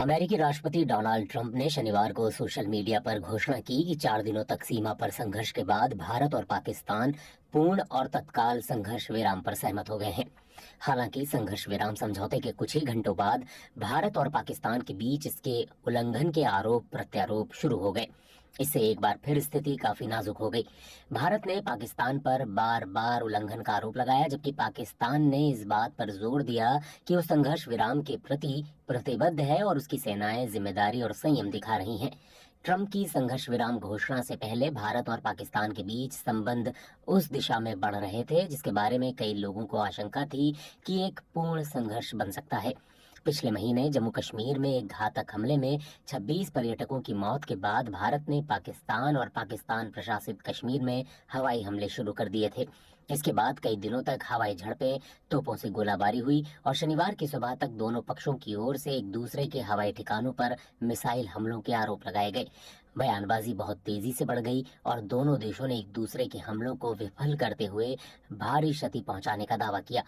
अमेरिकी राष्ट्रपति Donald Trump ने शनिवार को सोशल मीडिया पर घोषणा की कि 4 दिनों तक सीमा पर संघर्ष के बाद भारत और पाकिस्तान पूर्ण और तत्काल संघर्ष विराम पर सहमत हो गए हैं। हालांकि संघर्ष विराम समझौते के कुछ ही घंटों बाद भारत और पाकिस्तान के बीच इसके उल्लंघन के आरोप प्रत्यारोप शुरू हो गए। इससे एक बार फिर स्थिति काफी नाजुक हो गई। भारत ने पाकिस्तान पर बार बार उल्लंघन का आरोप लगाया, जबकि पाकिस्तान ने इस बात पर जोर दिया कि वो संघर्ष विराम के प्रति प्रतिबद्ध है और उसकी सेनाएं जिम्मेदारी और संयम दिखा रही हैं। ट्रंप की संघर्ष विराम घोषणा से पहले भारत और पाकिस्तान के बीच संबंध उस दिशा में बढ़ रहे थे जिसके बारे में कई लोगों को आशंका थी कि एक पूर्ण संघर्ष बन सकता है। पिछले महीने जम्मू कश्मीर में एक घातक हमले में 26 पर्यटकों की मौत के बाद भारत ने पाकिस्तान और पाकिस्तान प्रशासित कश्मीर में हवाई हमले शुरू कर दिए थे। इसके बाद कई दिनों तक हवाई झड़पें, तोपों से गोलाबारी हुई और शनिवार की सुबह तक दोनों पक्षों की ओर से एक दूसरे के हवाई ठिकानों पर मिसाइल हमलों के आरोप लगाए गए। बयानबाजी बहुत तेजी से बढ़ गई और दोनों देशों ने एक दूसरे के हमलों को विफल करते हुए भारी क्षति पहुंचाने का दावा किया।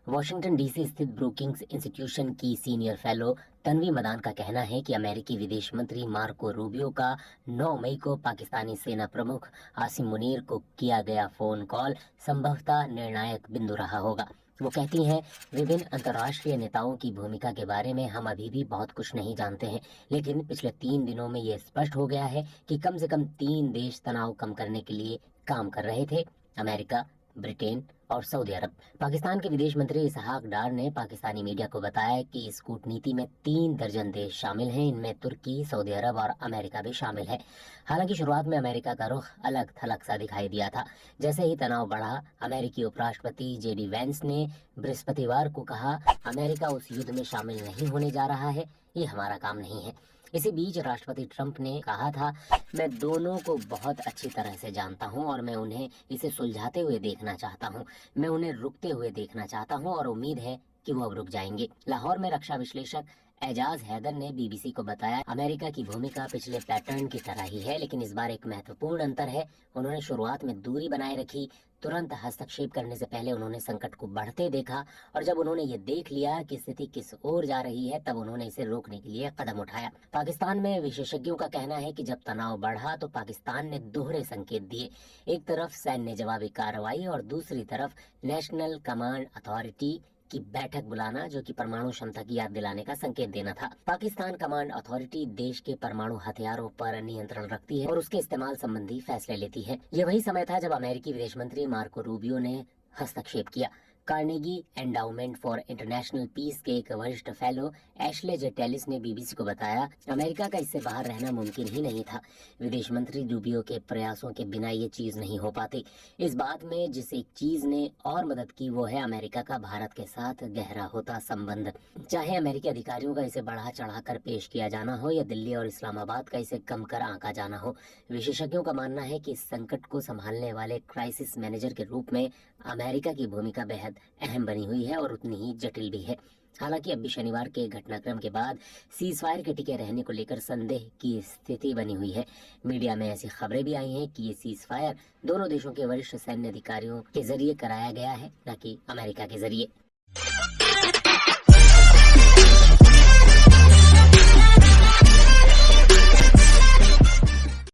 वॉशिंगटन डीसी स्थित ब्रूकिंग्स इंस्टीट्यूशन की सीनियर फेलो तन्वी मदान का कहना है कि अमेरिकी विदेश मंत्री मार्को रूबियो का 9 मई को पाकिस्तानी सेना प्रमुख आसिम मुनीर को किया गया फोन कॉल संभवतः निर्णायक बिंदु रहा होगा। वो कहती हैं, विभिन्न अंतर्राष्ट्रीय नेताओं की भूमिका के बारे में हम अभी भी बहुत कुछ नहीं जानते हैं, लेकिन पिछले 3 दिनों में ये स्पष्ट हो गया है कि कम से कम 3 देश तनाव कम करने के लिए काम कर रहे थे: अमेरिका, ब्रिटेन और सऊदी अरब। पाकिस्तान के विदेश मंत्री इसहाक डार ने पाकिस्तानी मीडिया को बताया कि इस कूटनीति में 3 दर्जन देश शामिल हैं, इनमें तुर्की, सऊदी अरब और अमेरिका भी शामिल है। हालांकि शुरुआत में अमेरिका का रुख अलग थलग सा दिखाई दिया था। जैसे ही तनाव बढ़ा, अमेरिकी उपराष्ट्रपति जेडी वेंस ने बृहस्पतिवार को कहा, अमेरिका उस युद्ध में शामिल नहीं होने जा रहा है, ये हमारा काम नहीं है। इसी बीच राष्ट्रपति ट्रंप ने कहा था, मैं दोनों को बहुत अच्छी तरह से जानता हूं और मैं उन्हें इसे सुलझाते हुए देखना चाहता हूं। मैं उन्हें रुकते हुए देखना चाहता हूं और उम्मीद है कि वो अब रुक जाएंगे। लाहौर में रक्षा विश्लेषक एजाज हैदर ने बीबीसी को बताया, अमेरिका की भूमिका पिछले पैटर्न की तरह ही है, लेकिन इस बार एक महत्वपूर्ण अंतर है। उन्होंने शुरुआत में दूरी बनाए रखी, तुरंत हस्तक्षेप करने से पहले उन्होंने संकट को बढ़ते देखा और जब उन्होंने ये देख लिया कि स्थिति किस ओर जा रही है, तब उन्होंने इसे रोकने के लिए कदम उठाया। पाकिस्तान में विशेषज्ञों का कहना है कि जब तनाव बढ़ा तो पाकिस्तान ने दोहरे संकेत दिए। एक तरफ सैन्य जवाबी कार्रवाई और दूसरी तरफ नेशनल कमांड अथॉरिटी की बैठक बुलाना, जो कि परमाणु क्षमता की याद दिलाने का संकेत देना था। पाकिस्तान कमांड अथॉरिटी देश के परमाणु हथियारों पर नियंत्रण रखती है और उसके इस्तेमाल संबंधी फैसले लेती है। यह वही समय था जब अमेरिकी विदेश मंत्री मार्को रूबियो ने हस्तक्षेप किया। Carnegie Endowment for International Peace के एक वरिष्ठ फेलो एशले जे टेलिस ने बीबीसी को बताया, अमेरिका का इससे बाहर रहना मुमकिन ही नहीं था। विदेश मंत्री रूबियो के प्रयासों के बिना ये चीज नहीं हो पाती। इस बात में जिस एक चीज ने और मदद की वो है अमेरिका का भारत के साथ गहरा होता संबंध। चाहे अमेरिकी अधिकारियों का इसे बढ़ा चढ़ा कर पेश किया जाना हो या दिल्ली और इस्लामाबाद का इसे कम कर आंका जाना हो, विशेषज्ञों का मानना है कि इस संकट को संभालने वाले क्राइसिस मैनेजर के रूप में अमेरिका की भूमिका बेहद अहम बनी हुई है और उतनी ही जटिल भी है। हालांकि अब भी शनिवार के घटनाक्रम के बाद सीज फायर के टिके रहने को लेकर संदेह की स्थिति बनी हुई है। मीडिया में ऐसी खबरें भी आई हैं कि ये सीज फायर दोनों देशों के वरिष्ठ सैन्य अधिकारियों के जरिए कराया गया है, न कि अमेरिका के जरिए।